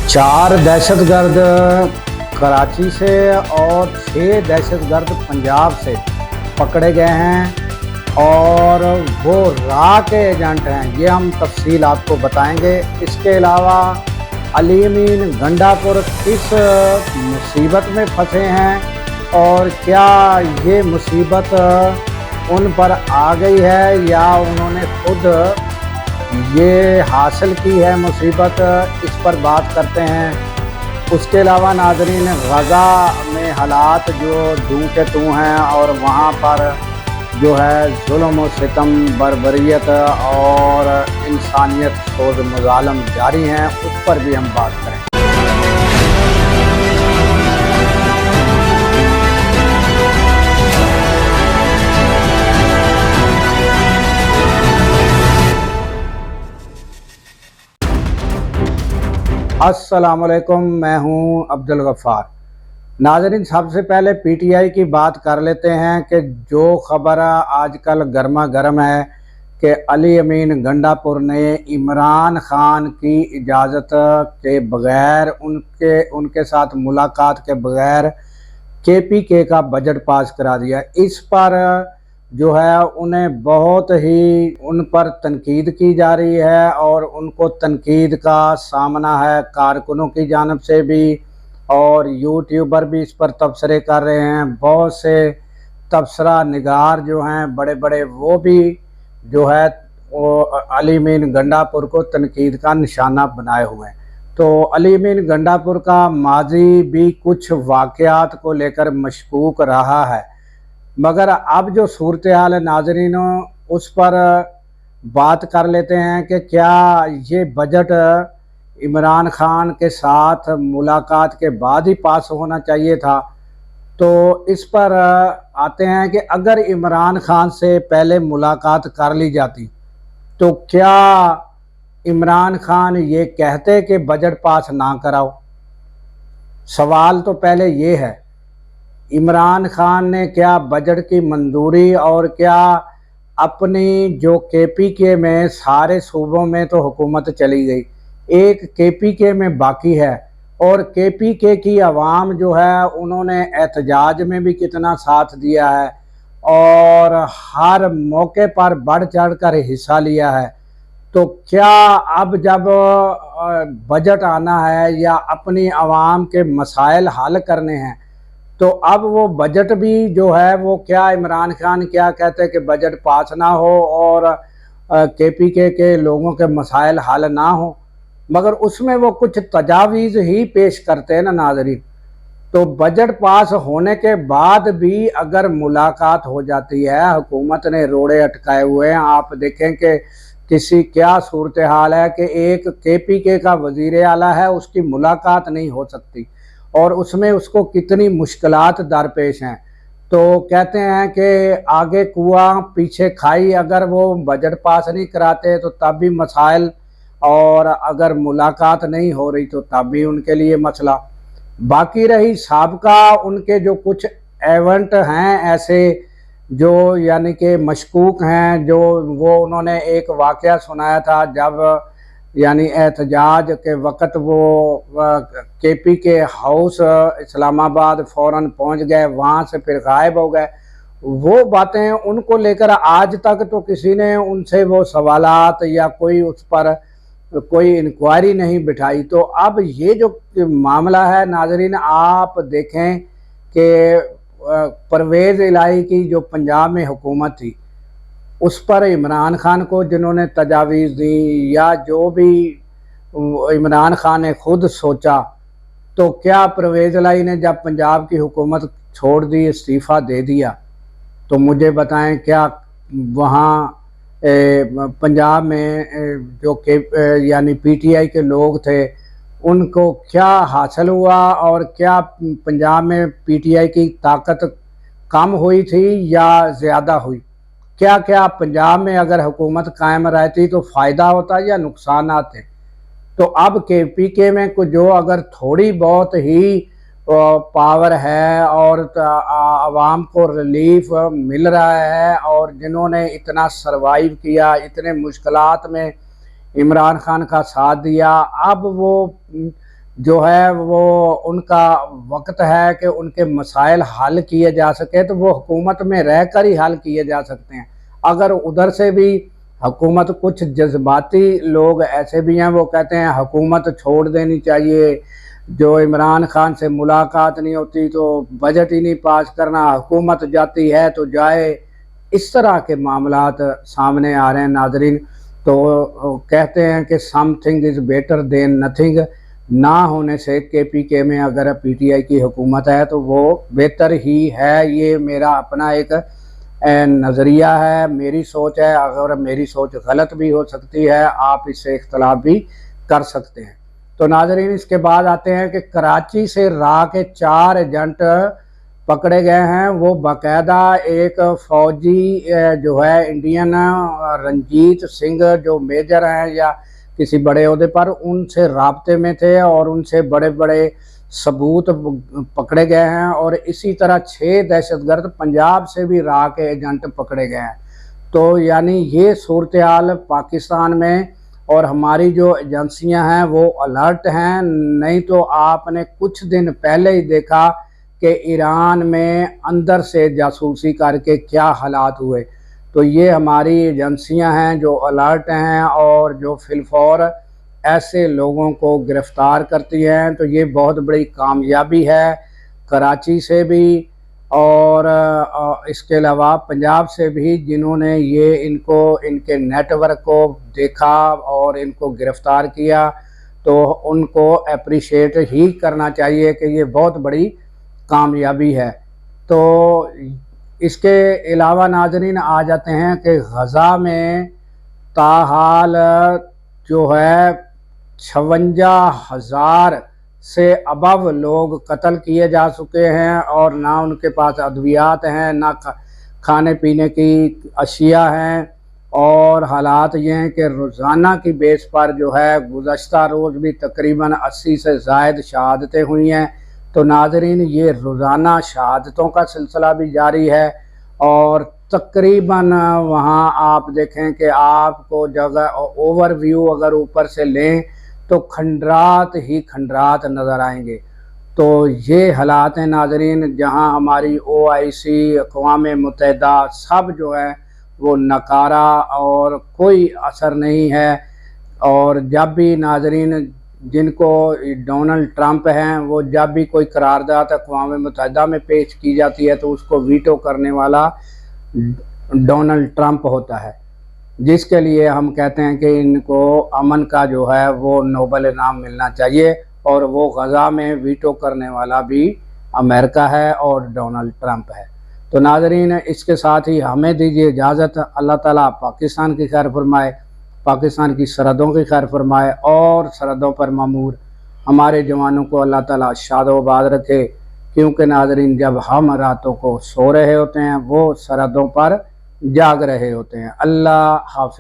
4 दहशतगर्द कराची से और 6 दहशतगर्द पंजाब से पकड़े गए हैं और वो रा के एजेंट हैं। ये हम तफसील आपको बताएंगे। इसके अलावा अली अमीन गंडापुर किस मुसीबत में फंसे हैं और क्या ये मुसीबत उन पर आ गई है या उन्होंने खुद ये हासिल की है मुसीबत, इस पर बात करते हैं। उसके अलावा नाज़रीन, गज़ा में हालात जो दूं के तू हैं और वहाँ पर जो है जुल्म व सितम, बर्बरियत और इंसानियत सोज़ मज़ालम जारी हैं, उस पर भी हम बात करें। अस्सलाम वालेकुम, मैं हूं अब्दुल गफ़ार। नाज़रीन, सबसे पहले पीटीआई की बात कर लेते हैं कि जो ख़बर आजकल गर्मा गर्म है कि अली अमीन गंडापुर ने इमरान ख़ान की इजाज़त के बग़ैर, उनके साथ मुलाकात के बग़ैर केपीके का बजट पास करा दिया। इस पर जो है उन्हें बहुत ही उन पर तनकीद की जा रही है और उनको तनकीद का सामना है कारकुनों की जानिब से भी, और यूट्यूबर भी इस पर तबसरे कर रहे हैं। बहुत से तबसरा निगार जो हैं बड़े बड़े, वो भी जो है वो अली अमीन गंडापुर को तनकीद का निशाना बनाए हुए हैं। तो अली अमीन गंडापुर का माजी भी कुछ वाक़यात को लेकर मशकूक रहा है, मगर अब जो सूरत हाल है नाज़रीन, उस पर बात कर लेते हैं कि क्या ये बजट इमरान ख़ान के साथ मुलाकात के बाद ही पास होना चाहिए था। तो इस पर आते हैं कि अगर इमरान ख़ान से पहले मुलाकात कर ली जाती तो क्या इमरान ख़ान ये कहते कि बजट पास ना कराओ? सवाल तो पहले ये है, इमरान ख़ान ने क्या बजट की मंजूरी और क्या अपनी जो केपीके में सारे सूबों में तो हुकूमत चली गई, एक केपीके में बाकी है। और केपीके की आवाम जो है उन्होंने एहतजाज में भी कितना साथ दिया है और हर मौके पर बढ़ चढ़ कर हिस्सा लिया है। तो क्या अब जब बजट आना है या अपनी आवाम के मसाइल हल करने हैं, तो अब वो बजट भी जो है वो क्या इमरान ख़ान क्या कहते हैं कि बजट पास ना हो और केपीके के लोगों के मसाइल हल ना हो, मगर उसमें वो कुछ तजावीज़ ही पेश करते हैं ना नाज़रीन। तो बजट पास होने के बाद भी अगर मुलाकात हो जाती है, हुकूमत ने रोड़े अटकाए हुए हैं। आप देखें कि किसी क्या सूरत हाल है कि एक केपीके का वज़ीर आला है, उसकी मुलाकात नहीं हो सकती और उसमें उसको कितनी मुश्किलात दरपेश हैं। तो कहते हैं कि आगे कुआं पीछे खाई, अगर वो बजट पास नहीं कराते तो तब भी मसाइल, और अगर मुलाकात नहीं हो रही तो तब भी उनके लिए मसला। बाकी रही साबका उनके जो कुछ इवेंट हैं ऐसे जो यानी कि मशकूक हैं, जो वो उन्होंने एक वाक़या सुनाया था जब यानी एहतजाज के वक़्त वो केपीके हाउस इस्लामाबाद फ़ौरन पहुंच गए, वहाँ से फिर गायब हो गए। वो बातें उनको लेकर आज तक तो किसी ने उनसे वो सवालात या कोई उस पर कोई इंक्वायरी नहीं बिठाई। तो अब ये जो मामला है नाज़रीन, आप देखें कि परवेज़ इलाही की जो पंजाब में हुकूमत थी, उस पर इमरान ख़ान को जिन्होंने तजावीज़ दी या जो भी इमरान ख़ान ने खुद सोचा, तो क्या परवेज़ इलाही ने जब पंजाब की हुकूमत छोड़ दी, इस्तीफ़ा दे दिया, तो मुझे बताएं क्या वहाँ पंजाब में जो के यानी पीटीआई के लोग थे उनको क्या हासिल हुआ और क्या पंजाब में पीटीआई की ताकत कम हुई थी या ज़्यादा हुई? क्या क्या पंजाब में अगर हुकूमत कायम रहती तो फ़ायदा होता या नुकसान आते? तो अब केपीके में कुछ जो अगर थोड़ी बहुत ही पावर है और आवाम को रिलीफ मिल रहा है और जिन्होंने इतना सरवाइव किया, इतने मुश्किलात में इमरान खान का साथ दिया, अब वो جو ہے وہ ان کا وقت ہے کہ ان کے مسائل حل کیے جا سکے تو وہ حکومت میں رہ کر ہی حل کیے جا سکتے ہیں۔ اگر ادھر سے بھی حکومت، کچھ جذباتی لوگ ایسے بھی ہیں وہ کہتے ہیں حکومت چھوڑ دینی چاہیے، جو عمران خان سے ملاقات نہیں ہوتی تو بجٹ ہی نہیں پاس کرنا، حکومت جاتی ہے تو جائے، اس طرح کے معاملات سامنے آ رہے ہیں ناظرین۔ تو کہتے ہیں کہ some thing is better than nothing, نہ ہونے سے کے پی کے میں اگر پی ٹی آئی کی حکومت ہے تو وہ بہتر ہی ہے۔ یہ میرا اپنا ایک نظریہ ہے، میری سوچ ہے، اگر میری سوچ غلط بھی ہو سکتی ہے، آپ اس سے اختلاف بھی کر سکتے ہیں۔ تو ناظرین اس کے بعد آتے ہیں کہ کراچی سے را کے 4 ایجنٹ پکڑے گئے ہیں۔ وہ باقاعدہ ایک فوجی جو ہے انڈین رنجیت سنگھ جو میجر ہیں یا کسی بڑے عہدے پر، ان سے رابطے میں تھے اور ان سے بڑے بڑے ثبوت پکڑے گئے ہیں، اور اسی طرح 6 دہشت گرد پنجاب سے بھی را کے ایجنٹ پکڑے گئے ہیں۔ تو یعنی یہ صورتحال پاکستان میں، اور ہماری جو ایجنسیاں ہیں وہ الرٹ ہیں۔ نہیں تو آپ نے کچھ دن پہلے ہی دیکھا کہ ایران میں اندر سے جاسوسی کر کے کیا حالات ہوئے۔ تو یہ ہماری ایجنسیاں ہیں جو الرٹ ہیں اور جو فی الفور ایسے لوگوں کو گرفتار کرتی ہیں۔ تو یہ بہت بڑی کامیابی ہے کراچی سے بھی، اور اس کے علاوہ پنجاب سے بھی، جنہوں نے یہ ان کے نیٹ ورک کو دیکھا اور ان کو گرفتار کیا، تو ان کو اپریشیٹ ہی کرنا چاہیے کہ یہ بہت بڑی کامیابی ہے۔ تو اس کے علاوہ ناظرین آ جاتے ہیں کہ غزہ میں تاحال جو ہے 56,000 سے ابو لوگ قتل کیے جا چکے ہیں، اور نہ ان کے پاس ادویات ہیں، نہ کھانے پینے کی اشیاء ہیں، اور حالات یہ ہیں کہ روزانہ کی بیس پر جو ہے گزشتہ روز بھی تقریباً 80 سے زائد شہادتیں ہوئی ہیں۔ تو ناظرین یہ روزانہ شہادتوں کا سلسلہ بھی جاری ہے، اور تقریباً وہاں آپ دیکھیں کہ آپ کو جگہ اوور ویو اگر اوپر سے لیں تو کھنڈرات ہی کھنڈرات نظر آئیں گے۔ تو یہ حالات ہیں ناظرین، جہاں ہماری OIC، اقوام متحدہ سب جو ہے وہ نکارا اور کوئی اثر نہیں ہے۔ اور جب بھی ناظرین جن کو ڈونلڈ ٹرمپ ہیں، وہ جب بھی کوئی قرارداد اقوام متحدہ میں پیش کی جاتی ہے تو اس کو ویٹو کرنے والا ڈونلڈ ٹرمپ ہوتا ہے، جس کے لیے ہم کہتے ہیں کہ ان کو امن کا جو ہے وہ نوبل انعام ملنا چاہیے، اور وہ غزہ میں ویٹو کرنے والا بھی امریکہ ہے اور ڈونلڈ ٹرمپ ہے۔ تو ناظرین اس کے ساتھ ہی ہمیں دیجیے اجازت۔ اللہ تعالیٰ پاکستان کی خیر فرمائے، پاکستان کی سرحدوں کی خیر فرمائے، اور سرحدوں پر مامور ہمارے جوانوں کو اللہ تعالیٰ شاد و آباد رکھے، کیونکہ ناظرین جب ہم راتوں کو سو رہے ہوتے ہیں وہ سرحدوں پر جاگ رہے ہوتے ہیں۔ اللہ حافظ۔